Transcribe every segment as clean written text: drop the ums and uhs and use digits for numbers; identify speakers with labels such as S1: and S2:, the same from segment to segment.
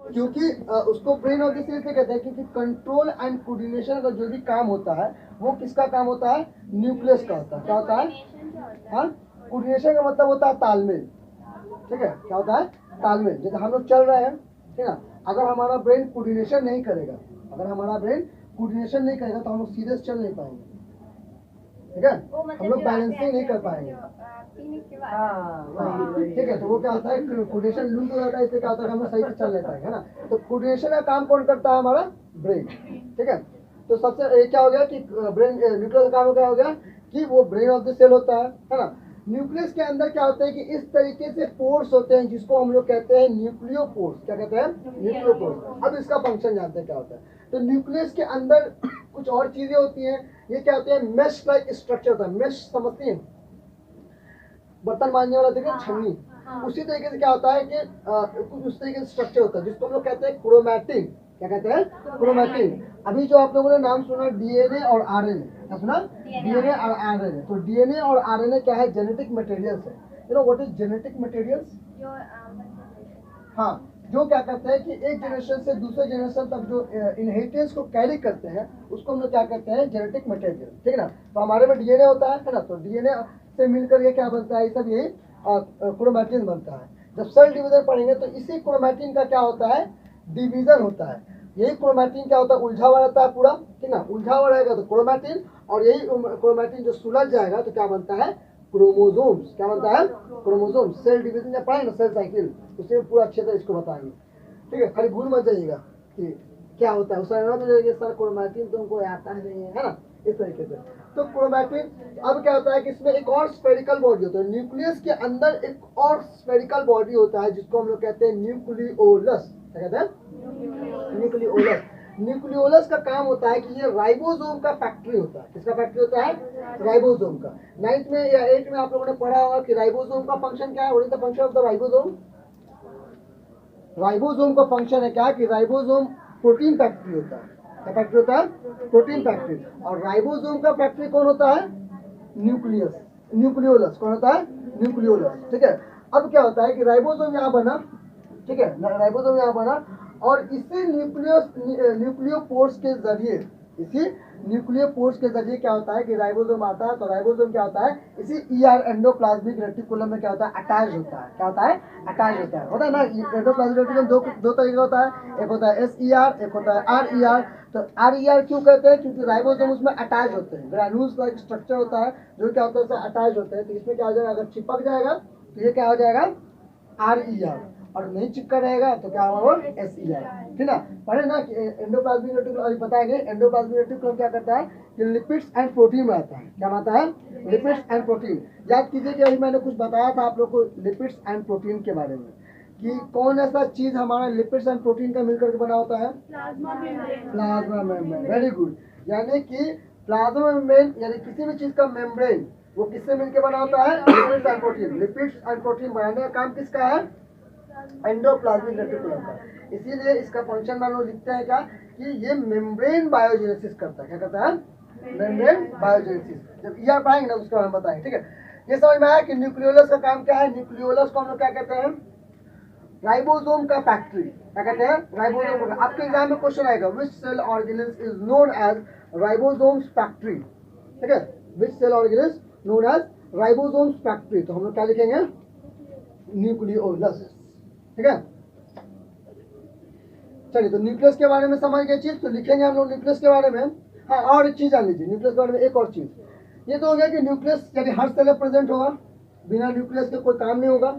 S1: क्योंकि उसको brain of the cell से कहते हैं, क्योंकि कंट्रोल एंड कोऑर्डिनेशन का जो भी काम होता है वो किसका काम होता है? न्यूक्लियस का होता है। क्या होता है? हाँ, कोऑर्डिनेशन का मतलब होता है तालमेल। ठीक है, क्या होता है? तालमेल। जैसे हम लोग चल रहे हैं, ठीक है, अगर हमारा ब्रेन कोऑर्डिनेशन नहीं करेगा, अगर हमारा ब्रेन कोऑर्डिनेशन नहीं करेगा तो हम लोग सीधे चल नहीं पाएंगे। ठीक है, हम लोग बैलेंसिंग नहीं कर पाएंगे। ठीक है, तो वो क्या होता है, कोऑर्डिनेशन लूज हो जाता है, इससे क्या होता है हम लोग सही से चल नहीं पाएंगे, है ना। तो कोऑर्डिनेशन का काम कौन करता है? हमारा ब्रेन। ठीक है, तो सबसे क्या हो गया कि ब्रेन न्यूक्लियस का काम क्या हो गया कि वो ब्रेन ऑफ द सेल होता है ना। न्यूक्लियस के अंदर क्या होता है कि इस तरीके से पोर्स होते हैं जिसको हम लोग कहते हैं न्यूक्लियोपोर्स। क्या कहते हैं? न्यूक्लियोपोर्स। अब इसका फंक्शन जानते हैं क्या होता है। तो न्यूक्लियस के अंदर कुछ और चीजें होती हैं, ये क्या होते हैं? मेश लाइक स्ट्रक्चर होता है। मेश समझती हैं? बर्तन मांजने वाला देखिए छन्नी, उसी तरीके से क्या होता है कि कुछ उस तरीके से स्ट्रक्चर होता है जिसको हम लोग कहते हैं क्रोमैटिन। क्या कहते हैं? क्रोमैटिन। अभी जो आप लोगों ने नाम सुना डीएनए और आरएनए, क्या सुना? डीएनए और आरएनए। तो डीएनए और आरएनए क्या है? जेनेटिक मटेरियल्स है। You know what is genetic materials? हाँ, जो क्या करते हैं कि एक जनरेशन से दूसरे जनरेशन तक जो इनहेरिटेंस को कैरी करते हैं उसको हम लोग क्या कहते हैं? Genetic material. ठीक है ना। तो हमारे में डीएनए होता है ना, तो डीएनए से मिलकर ये क्या बनता है? ये सब यही क्रोमैटिन बनता है। जब सेल डिवीजन पढ़ेंगे तो इसी क्रोमैटिन का क्या होता है? डिवीजन होता है। यही क्रोमैटिन क्या होता है? उलझा हुआ रहता है पूरा। ठीक ना, उलझा हुआ रहेगा तो क्रोमैटिन, और यही क्रोमैटिन जो सुलझ जाएगा तो क्या बनता है? क्रोमोसोम्स। क्या बनता है? क्रोमोसोम्स। सेल डिवीजन जब पढ़ेंगे ना, सेल साइकिल, उसमें पूरा अच्छे से इसको बताएंगे। ठीक है, खाली भूल मत जाइएगा कि क्या होता है। उस समय सर क्रोमैटिन तुमको आता नहीं है ना, इस तरीके से। तो क्रोमैटिन अब क्या होता है कि इसमें एक और स्फेरिकल बॉडी होता है। न्यूक्लियस के अंदर एक और स्फेरिकल बॉडी होता है जिसको हम लोग कहते हैं न्यूक्लियोलस। क्या कहते हैं? न्यूक्लियोलस। न्यूक्लियोलस का काम होता है कि ये राइबोसोम का फैक्ट्री होता है। किसका फैक्ट्री होता है? राइबोसोम का। 9th में या 8th में आप लोगों ने पढ़ा होगा कि राइबोसोम का फंक्शन क्या है? What is the function of the ribosome? Ribosome का फंक्शन है क्या कि राइबोसोम प्रोटीन फैक्ट्री होता है। क्या फैक्ट्री होता है? Protein factory. और राइबोसोम का फैक्ट्री कौन होता है? Nucleus, nucleolus. कौन होता है? न्यूक्लियोलस। ठीक है, अब क्या होता है कि राइबोसोम यहाँ बना, ठीक है, राइबोसोम यहाँ बना, और इसी न्यूक्लियोपोर्स के जरिए, इसी न्यूक्लियोपोर्स के जरिए क्या होता है कि राइबोसोम आता है। तो राइबोसोम क्या होता है? इसी ईआर एंडोप्लाज्मिक रेटिकुलम में क्या होता है? अटैच होता है। क्या होता है? अटैच होता है ना। एंडोप्लाज्मिक रेटिकुलम दो तरीके का होता है, एक होता है एसईआर, एक होता है आरईआर। तो आरईआर क्यों कहते हैं? क्योंकि राइबोसोम उसमें अटैच होते हैं। ग्रैन्यूल्स का एक स्ट्रक्चर होता है जो क्या होता है? अटैच होते हैं। तो इसमें क्या हो जाएगा? अगर चिपक जाएगा तो ये क्या हो जाएगा? आरईआर, और नहीं चिपका रहेगा तो क्या होगा? एसईआर। ठीक ना, पढ़े ना कि एंडोप्लाज्मिक रेटिकुलम। अभी बताएंगे एंडोप्लाज्मिक रेटिकुलम क्या करता है कि लिपिड्स एंड प्रोटीन बनाता है। क्या बनाता है? Lipids and protein. याद कीजिए कि अभी मैंने कुछ बताया था आप लोग को लिपिड्स एंड प्रोटीन के बारे में, कि कौन ऐसा चीज हमारा लिपिड्स एंड प्रोटीन का मिलकर के बना होता है? Plasma membrane. Very good. यानी कि प्लाज्मा मेम्ब्रेन यानी किसी भी चीज का मेम्ब्रेन वो किससे मिलकर बना होता है? Lipids and protein. Lipids and protein बनाने का काम किसका है? एंडोप्लाज्मिक रेटिकुलम का। इसीलिए इसका फंक्शन मान लो लिखते हैं क्या कि ये मेम्ब्रेन बायोजेनेसिस करता है। क्या करता है? Membrane biogenesis. जब ईआर पाएंगे ना उसका हम बताएंगे। ठीक है, ये समझ में आया कि न्यूक्लियोलस का काम क्या है? न्यूक्लियोलस को हम लोग क्या कहते हैं? राइबोसोम का फैक्ट्री। क्या कहते हैं? राइबोसोम का। आपके एग्जाम में क्वेश्चन आएगा, which cell organelle is known as ribosomes factory. ठीक है, which cell organelle known as ribosomes factory. तो हम लोग क्या लिखेंगे? न्यूक्लियोलस। ठीक है, चलिए, तो न्यूक्लियस के बारे में समझ गए चीज, तो लिखेंगे हम लोग न्यूक्लियस के बारे में। हाँ, और एक चीज जान लीजिए न्यूक्लियस के बारे में, एक और चीज। ये तो हो गया कि न्यूक्लियस यदि हर सेल प्रेजेंट होगा, बिना न्यूक्लियस के कोई काम नहीं होगा,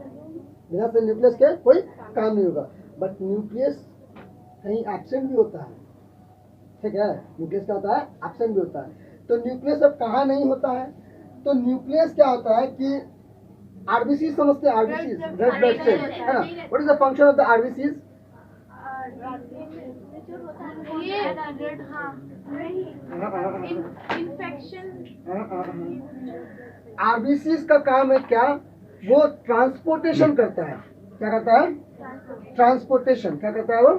S1: बिना से न्यूक्लियस के कोई काम नहीं होगा। बट न्यूक्लियस कहीं एब्सेंट भी होता है। ठीक है, न्यूक्लियस क्या होता है? एब्सेंट भी होता है। तो न्यूक्लियस अब कहाँ नहीं होता है? तो न्यूक्लियस क्या होता है कि आरबीसी समझते हैं? आरबीसी रेड ब्लड सेल, है ना। What is the function of the RBC? RBC का काम है क्या? वो ट्रांसपोर्टेशन करता है। क्या करता है? ट्रांसपोर्टेशन। क्या करता है वो?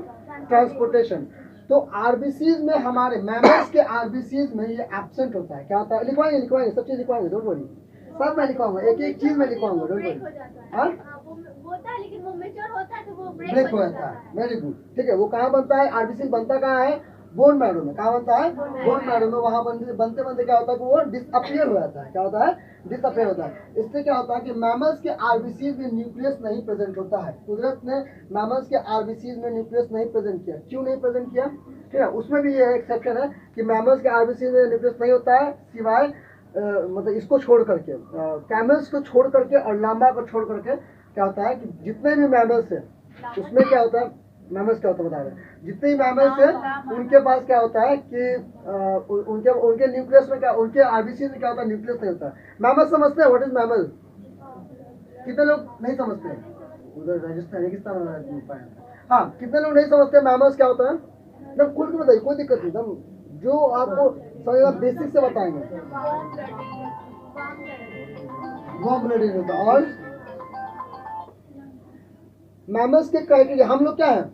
S1: ट्रांसपोर्टेशन। तो आरबीसीज में, हमारे मैमल्स के आरबीसीज में ये एब्सेंट होता है। क्या होता है? लिखवाएंगे सब चीज लिखवाएंगे, डोंट वरी। सब मैं लिखवाऊंगा, एक एक चीज में लिखवाऊंगा, डोंट वरी। हाँ,
S2: होता है, लेकिन वो मेच्योर होता है तो वो
S1: ब्रेक हो जाता है। वेरी गुड, ठीक है। वो कहाँ बनता है? आरबीसी बनता कहाँ है? बोन मैरो में। कहाँ बनता है? बोन मैरो में। वहाँ बनते बनते क्या होता है कि वो डिसअपियर हो जाता है। क्या होता है? डिसअपियर होता है। इससे क्या होता है कि मैमल्स के आरबीसी में न्यूक्लियस नहीं प्रेजेंट होता है। कुदरत ने मैमल्स के आरबीसी में न्यूक्लियस नहीं प्रेजेंट किया। क्यों नहीं प्रेजेंट किया? ठीक है, उसमें भी ये एक्सेप्शन है कि मैमल्स के आरबीसी में न्यूक्लियस नहीं होता है, सिवाय मतलब इसको छोड़ करके, कैमल्स को छोड़ करके और लामा को छोड़ करके। क्या होता है कि जितने भी मैमल्स हैं उसमें क्या होता है, मैमल्स क्या होता है बता रहे हैं, जितने भी मैमल्स हैं उनके पास क्या होता है कि उनके उनके न्यूक्लियस में क्या, उनके आरबीसी में क्या होता है, न्यूक्लियस नहीं होता है। मैमल समझते हैं व्हाट इज मैमल? कितने लोग नहीं समझते हैं? उधर राजस्थान रेगिस्तान में पाया। हाँ, कितने लोग नहीं समझते मैमल्स क्या होता है? एकदम खुल के बताइए, कोई दिक्कत नहीं, एकदम जो आपको समझना बेसिक से बताएंगे। वार्म ब्लडेड होता है। और मैमल्स के क्राइटेरिया, हम लोग क्या है?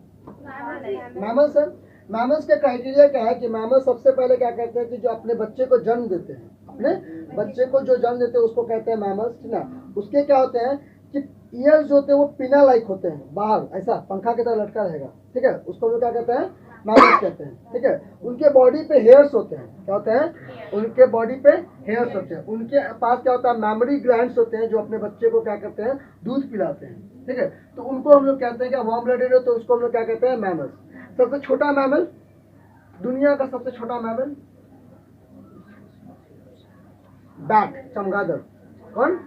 S1: मैमल्स है। मैमल्स के क्राइटेरिया क्या है कि मैमल्स सबसे पहले क्या कहते हैं कि जो अपने बच्चे को जन्म देते हैं, अपने बच्चे को जो जन्म देते हैं उसको कहते हैं मैमल्स, ठीक ना। उसके क्या होते हैं कि ईयर्स जो होते हैं वो पिना लाइक होते हैं, बाहर ऐसा पंखा की तरह लटका रहेगा, ठीक है। उसको भी क्या कहते हैं? मैमल्स कहते हैं, ठीक है। उनके बॉडी पे हेयर्स होते हैं। क्या होते हैं? उनके बॉडी पे हेयर्स होते हैं। उनके पास क्या होता है? मैमरी ग्लैंड्स होते हैं जो अपने बच्चे को क्या करते हैं? दूध पिलाते हैं, ठीक है। तो उनको हम लोग कहते हैं कि वार्म ब्लडेड हो तो उसको हम लोग क्या कहते हैं? मैमल्स। सबसे छोटा मैमल, दुनिया का सबसे छोटा मैमल, बैट, चमगादड़। कौन?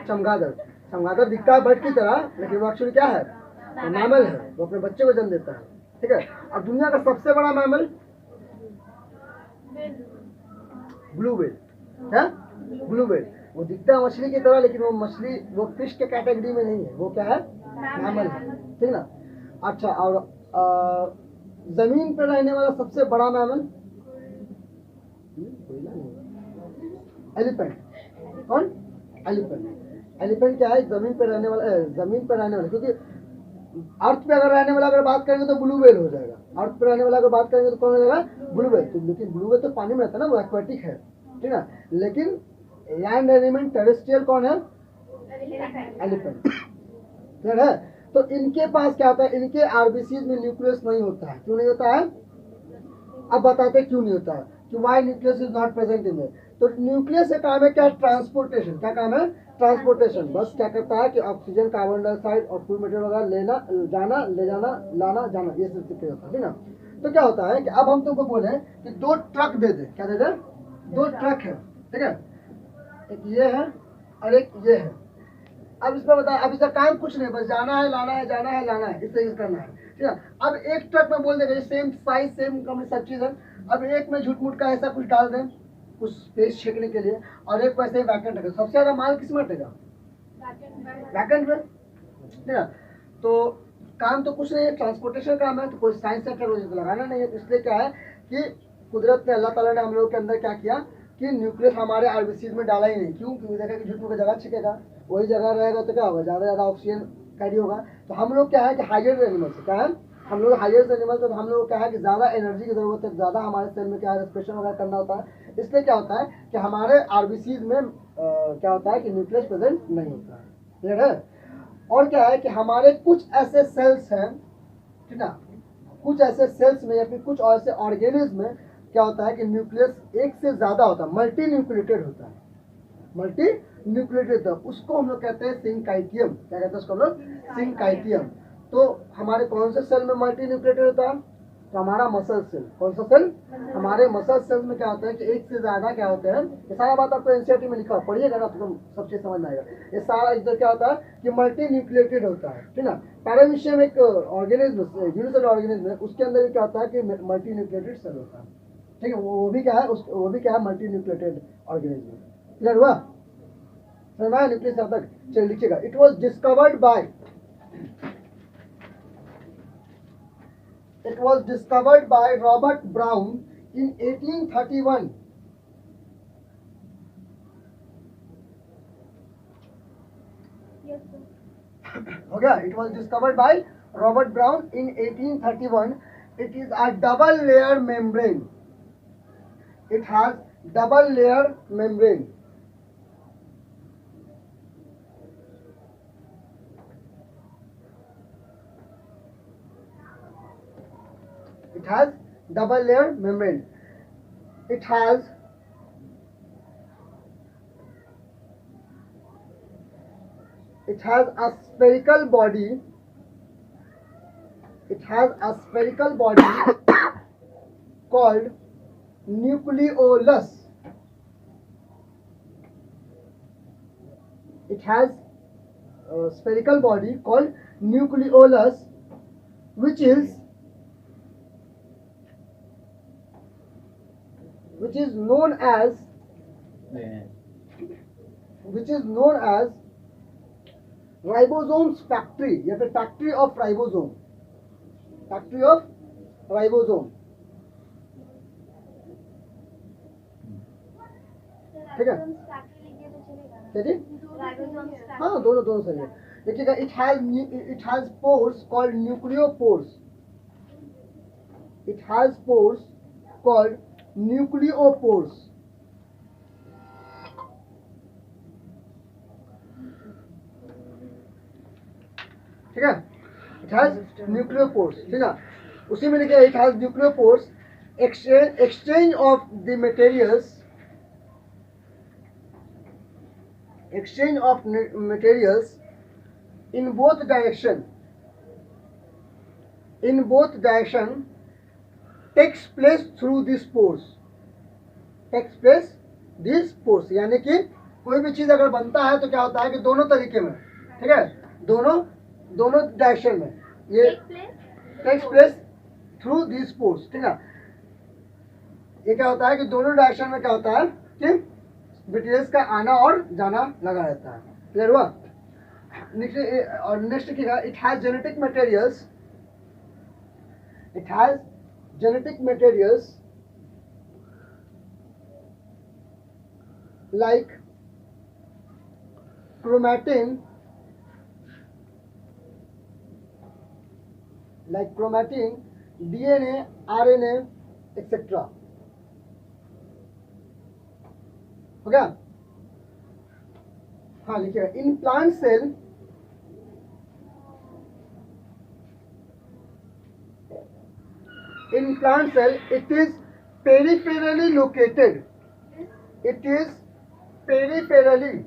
S1: चमगादड़। चमगादड़ दिखता है बर्ड की तरह, लेकिन वो एक्चुअली क्या है? वो मैमल है, वो अपने बच्चे को जन्म देता है, ठीक है। और दुनिया का सबसे बड़ा मैमल ब्लू व्हेल है। ब्लू व्हेल वो दिखता है मछली की तरह, लेकिन वो मछली, वो फिश के कैटेगरी में नहीं है, वो क्या है? मैमल है, ठीक ना। अच्छा, और जमीन पर रहने वाला सबसे बड़ा मैमल एलिफेंट। कौन? एलिफेंट। एलिफेंट क्या है? जमीन पर रहने वाला, जमीन पर रहने वाला, क्योंकि अर्थ पे अगर रहने वाला अगर बात करेंगे तो ब्लू व्हेल हो जाएगा। अर्थ पे रहने वाला अगर बात करेंगे तो कौन हो जाएगा? Blue whale. तो लेकिन ब्लू व्हेल तो पानी में रहता है ना, वो एक्वेटिक है, ठीक है। लेकिन लैंड एनिमल टेरेस्ट्रियल कौन है? एलिफेंट, क्लियर है। तो इनके पास क्या होता है? इनके आरबीसी में न्यूक्लियस नहीं होता है। क्यों नहीं होता है? अब बताते क्यों नहीं होता है, कि why nucleus is not present in. तो न्यूक्लियस का काम है क्या? ट्रांसपोर्टेशन। क्या काम है? ट्रांसपोर्टेशन। बस क्या करता है कि ऑक्सीजन, कार्बन डाइऑक्साइड और फूड मटेरियल वगैरह लेना, जाना, ले जाना, लाना, जाना, ये सब होता है, ठीक ना। तो क्या होता है कि अब हम तुमको बोले कि 2 ट्रक दे दे। क्या दे दे? 2 ट्रक है, ठीक है। एक ये है और एक ये है। अब इसमें बता, अब इसका काम कुछ नहीं, बस जाना है, लाना है, जाना है, लाना है, इससे यूज करना है, ठीक है। अब एक ट्रक में बोल देंगे सेम साइज, सेम कंपनी, सब चीज है। अब एक में झूठ मूठ का ऐसा कुछ डाल दें, कुछ स्पेस छेकने के लिए, और एक वैसे ही वैकेंट रखें। सबसे ज्यादा माल किस में हटेगा? वैकेंट में, ठीक है। तो काम तो कुछ नहीं है, ट्रांसपोर्टेशन काम है, तो कोई साइंस सेक्टर मुझे तो लगाना नहीं है। तो इसलिए क्या है कि कुदरत ने, अल्लाह ताला ने हम लोगों के अंदर क्या किया कि न्यूक्लियस हमारे आरबीसी में डाला ही नहीं। क्यों? क्योंकि देखा कि झूठ मूठ का जगह छिकेगा, वही जगह रहेगा तो क्या होगा? ज़्यादा ज़्यादा ऑक्सीजन कैरी होगा। तो हम लोग क्या है कि हाइयर एनिमल्स, क्या है? हम लोग हाइयर एनिमल्स, तो हम लोग क्या है कि ज़्यादा एनर्जी की ज़रूरत है, ज़्यादा हमारे सेल में क्या है, रेस्पिरेशन वगैरह करना होता है। इसलिए क्या होता है कि हमारे आरबीसी में क्या होता है कि न्यूक्लियस प्रेजेंट नहीं होता है, क्लियर है। और क्या है कि हमारे कुछ ऐसे सेल्स हैं, ठीक है, कुछ ऐसे सेल्स में या फिर कुछ ऐसे ऑर्गेनिज्म में क्या होता है कि न्यूक्लियस एक से ज़्यादा होता है, मल्टी न्यूक्लिएटेड होता है, मल्टी न्यूक्लिएटेड। उसको हम लोग कहते हैं सिंकाइटियम। क्या कहते हैं उसको हम लोग? सिंकाइटियम। तो हमारे कौन से सेल में मल्टी न्यूक्लिएटेड होता है? तो हमारा मसल सेल। कौन सा सेल? हमारे मसल सेल में क्या होता है कि एक से ज्यादा क्या होते हैं, ये सारा बात आपको एनसीईआरटी में लिखा, पढ़िएगा ना तो सब चीज समझ में आएगा। ये सारा इधर क्या होता है कि मल्टी न्यूक्लिएटेड होता है, ठीक ना। पैरामीशियम एक ऑर्गेनिज्म, यूनिसेलुलर ऑर्गेनिज्म है, उसके अंदर क्या होता है कि मल्टी न्यूक्लिएटेड सेल होता है, ठीक है। वो भी क्या है, वो भी क्या है? Multi nucleated organism. क्लियर हुआ? न्यूक्लियस यहाँ तक चलिए लिखिएगा। It was discovered by, it was discovered by Robert Brown in 1831. हो गया? It was discovered by Robert Brown in 1831. It is a double layer membrane. It has double layer membrane. It has double layer membrane. It has a spherical body. It has a spherical body called nucleolus. It has a spherical body called nucleolus, which is known as ribosomes factory या फिर factory of ribosome. Factory of ribosome. ठीक है, चलिए हाँ दोनों सही है. देखिएगा, it has pores called nucleopores. It has pores called nucleopores. ठीक है, it has nucleopores. ठीक है, उसी में लिखा it has nucleopores. Exchange of the materials. Exchange of materials in both direction takes place through these pores. यानी कि कोई भी चीज अगर बनता है तो क्या होता है कि दोनों तरीके में, ठीक है, दोनों डायरेक्शन में ये takes place through this pores. ठीक है, ये क्या होता है कि दोनों डायरेक्शन में क्या होता है कि मटेरियल्स का आना और जाना लगा रहता है. क्लियर हुआ? नेक्स्ट देखिएगा, it has genetic materials like chromatin, DNA, RNA, etc. हो गया? हाँ लिखिएगा, in plant cell it is peripherally located. It is peripherally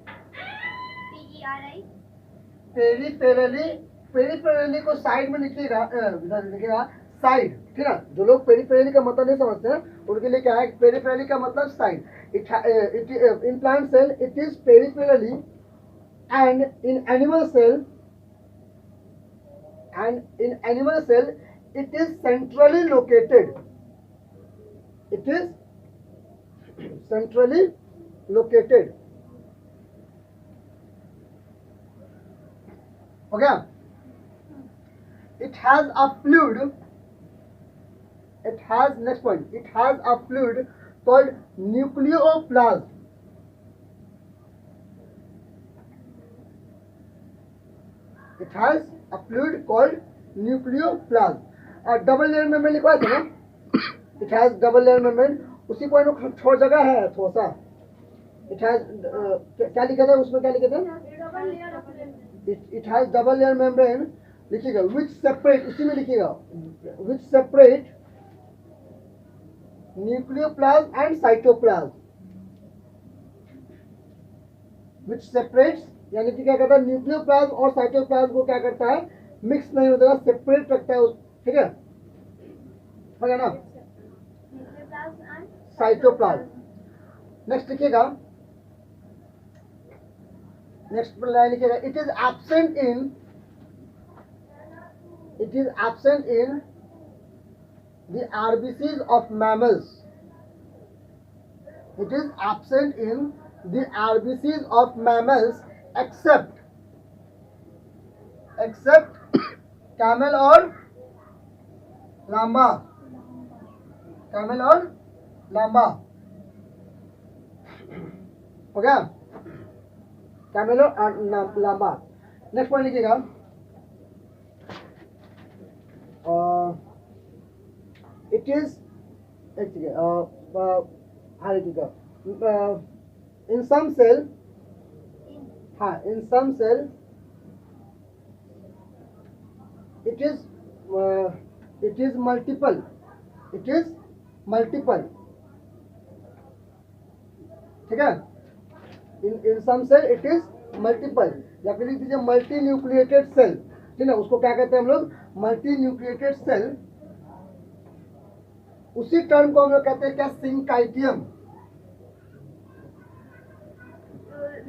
S1: को साइड में लिखिएगा, साइड. ठीक है, जो लोग पेरिफेरली का मतलब नहीं समझते हैं उनके लिए क्या है, पेरिफेरली का मतलब side. In plant cell it is peripherally, and in animal cell it is centrally located. हो गया? It has a fluid. Next point. It has a fluid called nucleoplasm. It has a fluid called nucleoplasm. और double layer membrane लिखवाया था ना, it has double layer membrane. उसी point को छोड़ जगह है थोड़ा सा. इट हैज क्या लिखा था उसमें, क्या लिखा था? It has double layer membrane लिखिएगा, विच सेपरेट, उसी में लिखिएगा, विच separate nucleoplasm and cytoplasm. Which separates यानी कि क्या करता है, न्यूक्लियोप्लाज्म और साइटोप्लाज्म को क्या करता है, मिक्स नहीं होता, सेपरेट रखता है. ठीक है, हो गया ना? साइटोप्लाज्म. नेक्स्ट लिखिएगा, नेक्स्ट लाइन लिखिएगा, it is absent in the RBCs of mammals. It is absent in the RBCs of mammals except camel और लांबा. हो गया? कैमल और लांबा. नेक्स्ट पॉइंट लिखिएगा, इट इज हाँ लिखिएगा, in some cell it is multiple. It is multiple, ठीक है। In some cell it is multiple, या फिर लिख दीजिए मल्टी न्यूक्लिएटेड सेल, ठीक है। उसको क्या कहते हैं हम लोग, मल्टी न्यूक्लिएटेड सेल। उसी टर्म को हम लोग कहते हैं क्या, सिंकाइटियम।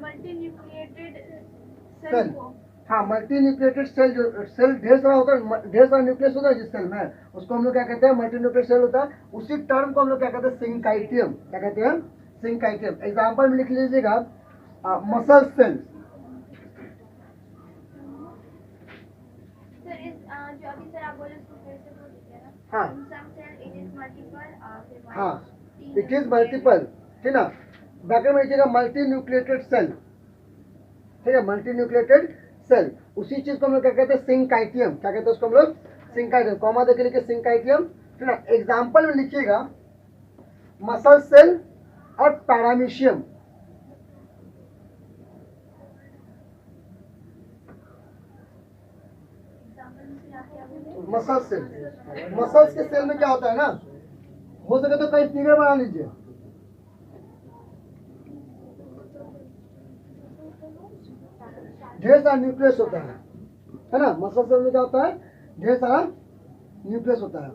S2: मल्टी न्यूक्लिएटेड
S1: सेल,
S2: सेल को
S1: हाँ मल्टी न्यूक्लिएटेड सेल, जो सेल ढेर सारा होता है, ढेर सारा न्यूक्लियस होता है जिस सेल में, उसको हम लोग क्या कहते हैं, मल्टी न्यूक्लिएटेड सेल होता है। उसी टर्म को हम लोग क्या कहते हैं, सिंकाइटियम। क्या कहते हैं, सिंकाइटियम। एग्जाम्पल में लिख लीजिएगा मसल सेल।
S2: सर इस जो अभी सर आप बोले उसको फिर से बोल दीजिए ना।
S1: हाँ।
S2: इन some cell it is multiple
S1: हाँ इट इज मल्टीपल, ठीक ना। ब्रैकेट में लिखिएगा मल्टी न्यूक्लिएटेड सेल, ठीक है, मल्टी न्यूक्लिएटेड सेल। उसी चीज को हम लोग क्या कहते हैं, सिंकाइटियम। क्या कहते हैं उसको हम लोग, सिंकाइटियम। कॉमा देके लिखिए सिंकाइटियम, ठीक ना। एग्जाम्पल में लिखिएगा मसल सेल और पैरामीशियम। मसल सेल, मसल्स के सेल में क्या होता है ना, हो सके तो कहीं फिगर बना लीजिए। ढेर सारा न्यूक्लियस होता है ना। मसल सेल में क्या होता है, ढेर सारा न्यूक्लियस होता है।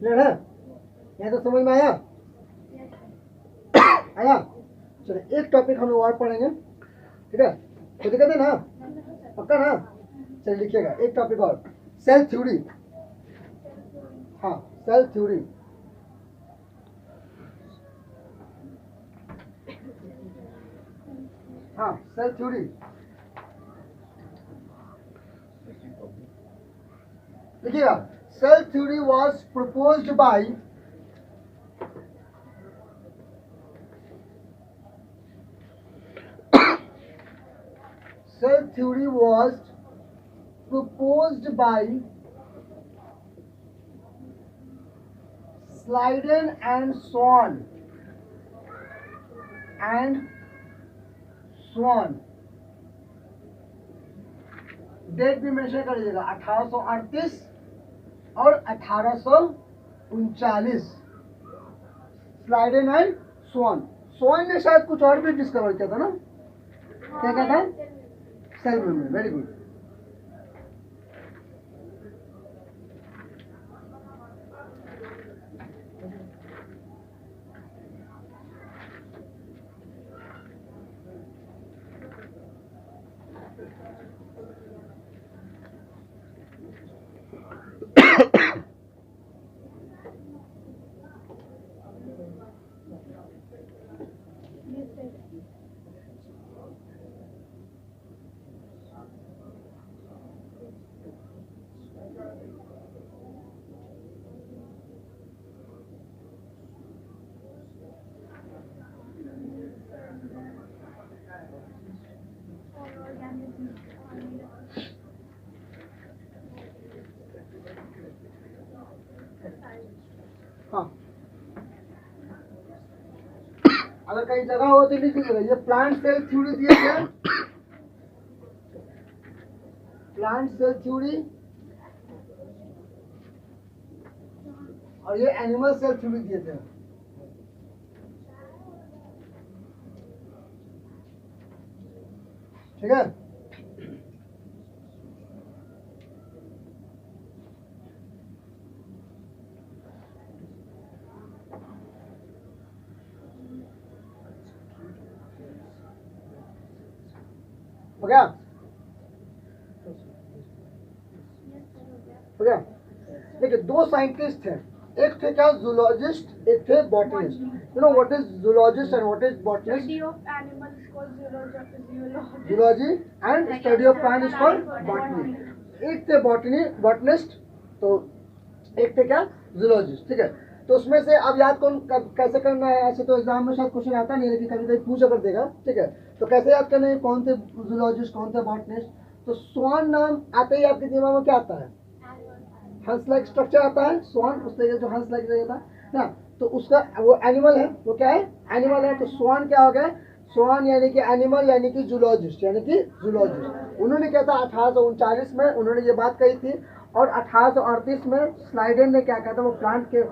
S1: क्लियर है, यहाँ तो समझ में आया, आया। चलिए एक टॉपिक हम लोग और पढ़ेंगे, ठीक है। तो दिक्कत है ना, पक्का ना। चलिए लिखिएगा एक टॉपिक और, सेल थ्योरी। हाँ सेल थ्योरी, हाँ सेल थ्योरी लिखिएगा। Cell theory was proposed by cell theory was proposed by Slyden and Swan date भी मेंशन कर लीजिएगा 1838 और 1839। स्लाइडन एंड स्वान ने शायद कुछ और भी डिस्कवर किया था ना, क्या क्या था, सेल मेम्ब्रेन। Very good. हाँ अगर कहीं जगह हो तो लिख लीजिएगा, ये प्लांट सेल थ्योरी दिए थे, प्लांट सेल थ्योरी, और ये एनिमल सेल थ्योरी दिए थे। ठीक है, हो गया, हो गया। देखिए दो साइंटिस्ट हैं, एक थे क्या जूलॉजिस्ट, एक थे botanist. You know what is zoologist and what is botanist?
S2: Study of animals is called zoology.
S1: Zoology and study of plant is called botany. एक थे बॉटनिस्ट, तो एक थे क्या जूलॉजिस्ट। ठीक है, तो उसमें से अब याद कौन कैसे करना है, ऐसे तो एग्जाम में शायद क्वेश्चन आता नहीं, लेकिन कभी कभी पूछ अगर देगा। ठीक है, तो कैसे याद करना है, कौन थे जूलॉजिस्ट कौन थे बॉटनिस्ट? तो स्वान नाम आते ही आपके दिमाग में क्या आता है? हंस लाइक स्ट्रक्चर आता है, स्वान उस तरीके जो हंस लाइक रहता है ना, तो उसका वो एनिमल है, वो क्या है? एनिमल है। तो स्वान क्या हो गया? स्वान यानी कि एनिमल यानी कि जूलॉजिस्ट यानी कि जूलॉजिस्ट। उन्होंने क्या था 1839 में उन्होंने ये बात कही थी, और 1838 में स्लाइडेन ने क्या कहा था, वो प्लांट के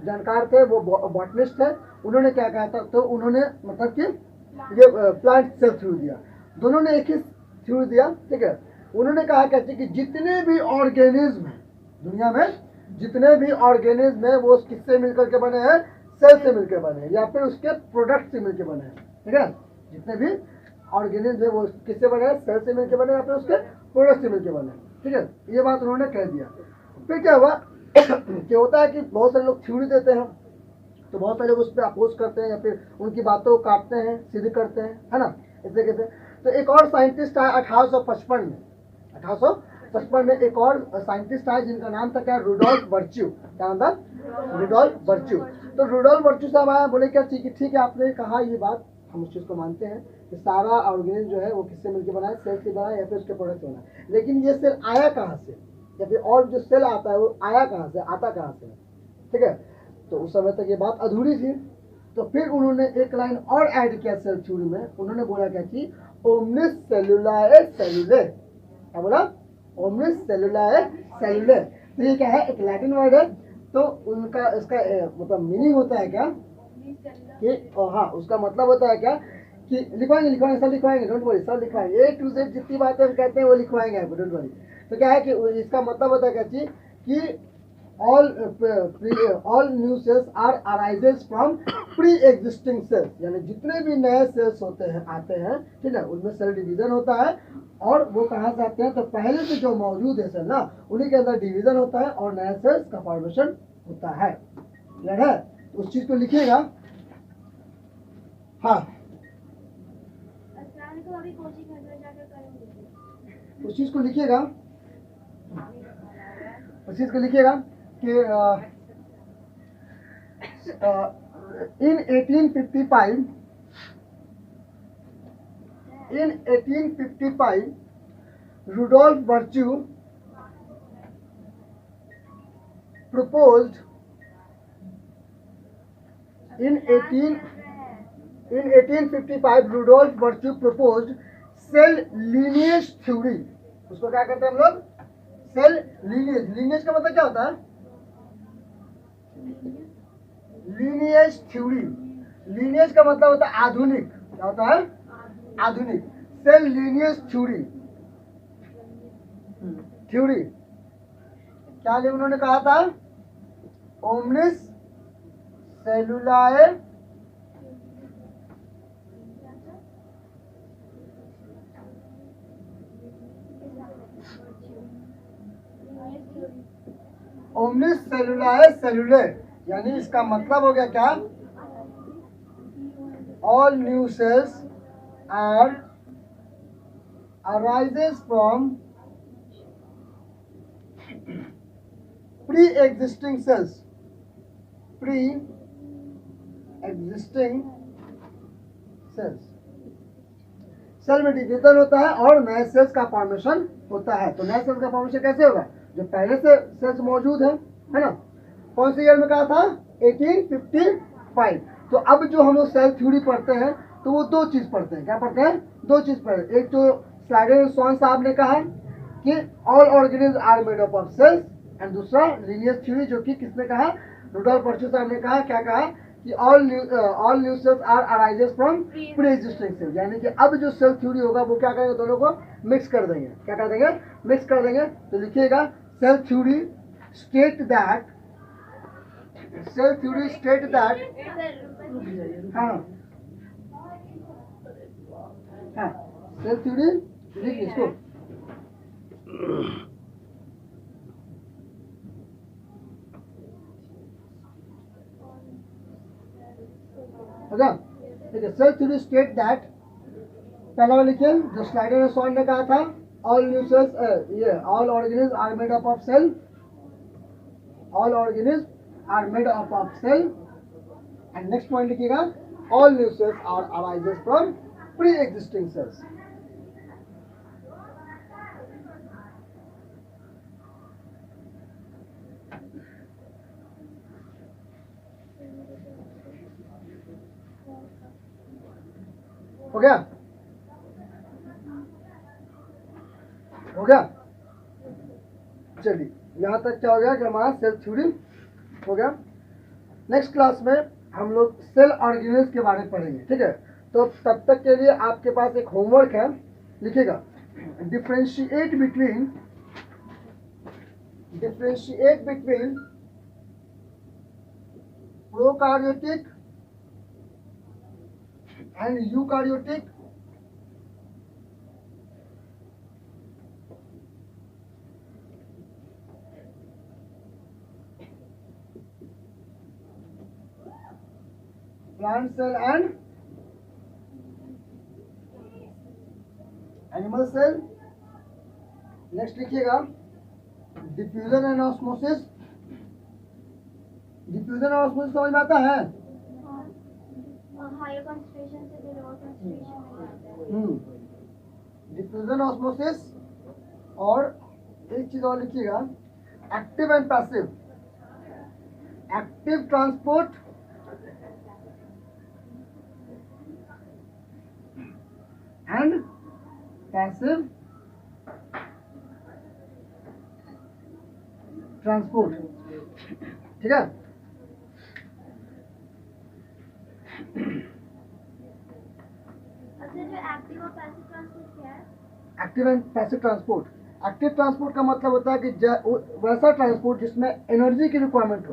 S1: जानकार थे, वो बॉटनिस्ट थे, उन्होंने क्या कहा था, तो उन्होंने मतलब कि ये प्लांट सेल थ्योरी दिया। दोनों ने एक ही थ्योरी दिया, ठीक है। उन्होंने कहा कहते कि जितने भी ऑर्गेनिज्म हैं दुनिया में, जितने भी ऑर्गेनिज्म है वो किससे मिलकर के बने हैं, सेल से मिलकर बने हैं, या फिर उसके प्रोडक्ट से मिलकर बने हैं, ठीक है। जितने भी ऑर्गेनिज्म है वो किससे बने हैं, सेल से मिलकर बने या फिर उसके प्रोडक्ट से मिलकर बने, ठीक है। ये बात उन्होंने कह दिया। फिर क्या हुआ क्या होता है कि बहुत सारे लोग थ्योरी देते हैं, तो बहुत सारे लोग उस पर अपोज करते हैं या फिर उनकी बातों को काटते हैं, सिद्ध करते हैं, है ना, इस तरीके से। तो एक और साइंटिस्ट आया 1855 में, 1855 में एक और साइंटिस्ट आया जिनका नाम था क्या, रुडोल्फ वर्च्यू। क्या नाम था, रुडोल्फ वर्च्यू। तो रुडोल्फ वर्च्यू साहब आया, बोले क्या ठीक है आपने कहा ये बात, हम उस चीज़ को मानते हैं कि सारा ऑर्गेनिज्म जो है वो किससे मिलकर बना है, सेल से बना है या फिर उसके प्रोडक्ट से बना है। लेकिन ये सेल आया कहाँ से, या फिर और जो सेल आता है वो आया कहाँ से, आता कहाँ से, ठीक है। तो उस समय तक ये बात अधूरी थी। तो फिर उन्होंने एक लाइन और ऐड किया सेल थ्योरी में, उन्होंने बोला क्या कि ओमनिस सेलुलाए सेलुले। क्या बोला, ओमनिस सेलुलाए सेलुले। तो ये क्या है, एक लैटिन वर्ड है। तो उनका इसका मतलब मीनिंग होता है क्या कि हाँ, उसका मतलब होता है क्या कि लिखवाएंगे सब लिखवाएंगे, डोंट वरी, सब लिखवाएंगे, A to Z जितनी बातें हम कहते हैं वो लिखवाएंगे आपको, डोंट वरी। तो क्या है कि इसका मतलब होता है क्या चीज कि all new cells are arises from pre-existing cells, यानी जितने भी नए सेल्स होते हैं आते हैं, ठीक है, उनमें सेल डिवीजन होता है, और वो कहाँ से आते हैं, तो पहले से जो मौजूद है सेल ना, उन्हीं के अंदर डिवीजन होता है और नए सेल्स का फॉर्मेशन होता है। क्लियर है, उस चीज को लिखिएगा। हाँ,
S2: अभी कोचिंग में जाकर करेंगे,
S1: उस चीज को लिखिएगा, उस चीज को लिखिएगा कि in 1855 Rudolf Virchow proposed in 1855 Rudolf Virchow proposed cell lineage theory। उसको क्या कहते हैं हम लोग, सेल लीनिएज। लीनिएज का मतलब क्या होता है, लीनिएज थ्योरी। लीनिएज का मतलब होता है आधुनिक। क्या होता है, आधुनिक। सेल लीनिएज थ्योरी, थ्योरी क्या लिए उन्होंने कहा था, ओमनिस सेलुलाए ओमनिस सेलुलाए सेलुले, यानी इसका मतलब हो गया क्या, all new cells are arises from pre-existing cells, pre-existing cells। Cell में डिवीजन होता है और नए सेल्स का फॉर्मेशन होता है। तो नए सेल्स का फॉर्मेशन कैसे होगा, जो पहले से सेल्स मौजूद है ना। कौन से ईयर में कहा था, 1855। तो अब जो हम लोग सेल थ्योरी पढ़ते हैं तो वो दो चीज पढ़ते हैं। क्या पढ़ते हैं, दो चीज पढ़ते हैं। एक तो स्लाइडर स्वान साहब ने कहा कि all organism are made up of cells, and दूसरा लीनियस थ्योरी जो कि किसने कहा, रुडोल्फ वर्च्यू साहब ने कहा। क्या कहा कि all new cells are arises from pre existing cells, यानी कि अब जो सेल थ्योरी होगा वो क्या करेंगे, दोनों को मिक्स कर देंगे। क्या कर देंगे, मिक्स कर देंगे। तो लिखिएगा, cell theory state that, cell theory state that, हाँ हाँ, सेल थ्योरी लिख इसको, ठीक है। सेल थ्योरी स्टेट दैट, पहला वाला लिखिए जो स्लाइडर में स्वान ने कहा था, ऑल न्यू सेल्स, ये all organism are made up of cell, all organism are made up of cell. And next point लिखिएगा, all new cells are arises from pre existing cells. हो गया? हो गया? चलिए यहाँ तक क्या हो गया कि हमारा सेल थ्योरी हो गया। नेक्स्ट क्लास में हम लोग सेल ऑर्गेनेल्स के बारे में पढ़ेंगे, ठीक है? तो तब तक के लिए आपके पास एक होमवर्क है, लिखिएगा differentiate between prokaryotic and eukaryotic plant cell and animal cell. Next लिखिएगा डिफ्यूजन एंड ऑस्मोसिस। डिफ्यूजन और ऑस्मोसिस समझ में आता है?
S2: हायर कंसंट्रेशन से लोअर कंसंट्रेशन में जाता है।
S1: Diffusion osmosis. और एक चीज और लिखिएगा active and passive. Active transport and passive transport, ठीक है?
S2: अच्छा, जो एक्टिव और पैसिव ट्रांसपोर्ट क्या है?
S1: Active and passive transport. Active transport का मतलब होता है कि वैसा ट्रांसपोर्ट जिसमें एनर्जी की रिक्वायरमेंट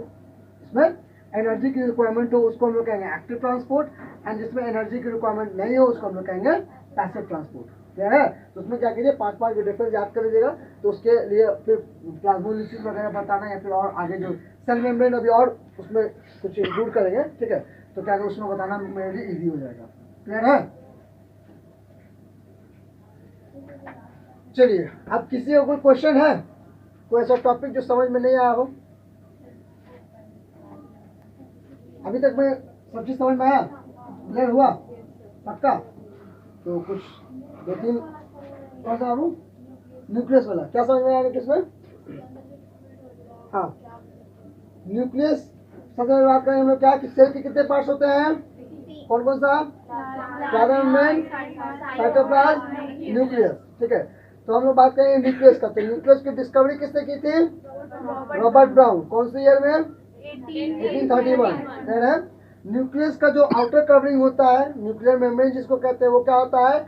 S1: हो, उसको हम लोग कहेंगे एक्टिव ट्रांसपोर्ट। एंड जिसमें एनर्जी की रिक्वायरमेंट नहीं हो उसको हम लोग कहेंगे पैसिव ट्रांसपोर्ट। क्या है? तो उसमें क्या कीजिए 5 के डिफरेंस याद कर लीजिएगा। तो उसके लिए फिर प्लाज्मोलिसिस वगैरह बताना या फिर और आगे जो सेल मेम्ब्रेन अभी और उसमें कुछ इंक्लूड करेंगे, ठीक है? तो क्या उसमें बताना मेरे लिए ईजी हो जाएगा। क्लियर है? चलिए, अब किसी को कोई क्वेश्चन है, कोई ऐसा टॉपिक जो समझ में नहीं आया हो? अभी तक मैं सब चीज समझ में आया? क्लियर हुआ? पक्का? तो कुछ 2-3 कौन सा आऊँ? न्यूक्लियस वाला क्या समझ में आया किसमें? हाँ, न्यूक्लियस सबसे पहले बात करें हम लोग क्या कि सेल के कितने पार्ट्स होते हैं? कौन कौन सा? प्लाज्मा मेम्ब्रेन, साइटोप्लाज्म, न्यूक्लियस, ठीक है? तो हम लोग बात करेंगे न्यूक्लियस का। तो न्यूक्लियस की डिस्कवरी किसने की थी? Robert brown. कौन से ईयर में? 1831। है? न्यूक्लियस का जो आउटर कवरिंग होता है, न्यूक्लियर मेम्ब्रेन जिसको कहते हैं, वो क्या होता है?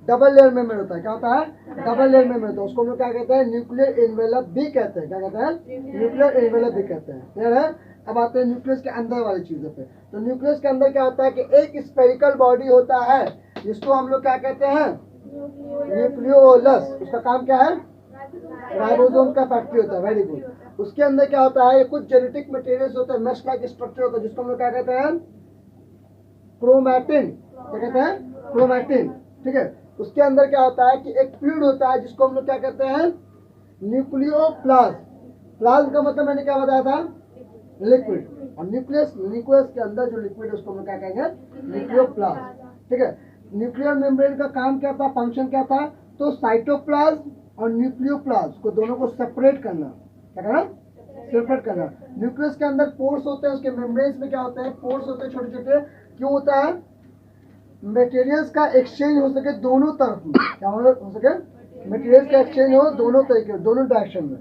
S1: डबल लेयर मेम्ब्रेन होता है। क्या होता है? डबल लेयर मेम्ब्रेन होता है। उसको हम लोग क्या कहते हैं? न्यूक्लियर एनवेलप भी कहते हैं। क्या कहते हैं? न्यूक्लियर एनवेलप भी कहते हैं। क्लियर है? अब आते हैं न्यूक्लियस के अंदर वाली चीजों पे। तो न्यूक्लियस के अंदर क्या होता है कि एक स्फेरिकल बॉडी होता है जिसको हम लोग क्या कहते हैं? न्यूक्लियोलस। उसका काम क्या है? राइबोसोम का फैक्ट्री होता है। Very good. उसके अंदर क्या होता है? कुछ जेनेटिक मटेरियल्स होते हैं, मेश लाइक स्ट्रक्चर होता है जिसको हम लोग क्या कहते हैं? क्रोमैटिन। क्या कहते हैं? क्रोमैटिन, ठीक है? उसके अंदर क्या होता है कि एक फ्लूइड होता है जिसको हम लोग क्या कहते हैं? न्यूक्लियोप्लाज्म। प्लाज्म का मतलब मैंने क्या बताया था? लिक्विड। और न्यूक्लियस के अंदर जो लिक्विड है उसको हम लोग क्या कहेंगे? न्यूक्लियोप्लाज्म, ठीक है? न्यूक्लियर मेम्ब्रेन का काम क्या था, फंक्शन क्या था? तो साइटोप्लाज्म और न्यूक्लियोप्लाज्म को दोनों को सेपरेट करना। क्या करना? सेपरेट करना। न्यूक्लियस के अंदर पोर्स होते हैं, उसके मेम्ब्रेन्स में क्या होते हैं? पोर्स होते हैं छोटे छोटे। क्यों होता है? मटेरियल्स का एक्सचेंज हो सके दोनों तरफ में। क्या हो सके? मटेरियल्स का एक्सचेंज हो दोनों तरीके, दोनों डायरेक्शन में,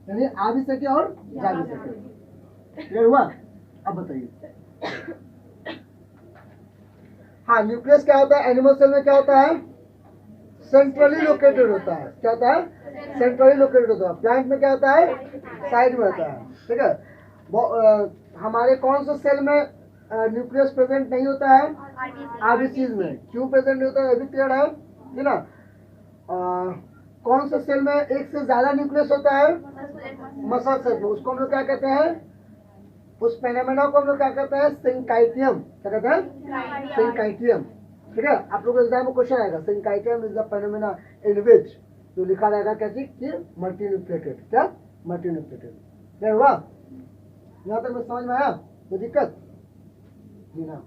S1: यानी आ भी सके और जा भी सके। क्लियर हुआ? अब बताइए। हाँ, न्यूक्लियस क्या होता है? एनिमल सेल में क्या होता है? सेंट्रली लोकेटेड होता है। क्या होता है? सेंट्रली लोकेटेड होता है। प्लांट में क्या होता है? साइड में होता है, ठीक है? हमारे कौन से सेल में न्यूक्लियस प्रेजेंट नहीं होता है? आरबीसीज में। क्यों प्रेजेंट नहीं होता है? अभी क्लियर है? ठीक ना? कौन से सेल में एक से ज्यादा न्यूक्लियस होता है? मसल सेल में। उसको हम लोग क्या कहते हैं? उस फेनोमेना को हम लोग क्या कहते हैं? सिंकाइटियम। क्या कहते हैं? सिंकाइटियम, ठीक है? आप लोगों को एग्जाम में क्वेश्चन आएगा, सिंकाइटियम इज द फेनोमेना इन विच, जो लिखा रहेगा क्या चीज कि मल्टीन्यूक्लिएटेड। क्या? मल्टीन्यूक्लिएटेड। क्या हुआ? यहाँ तक में समझ में आया? कोई दिक्कत? जी ना?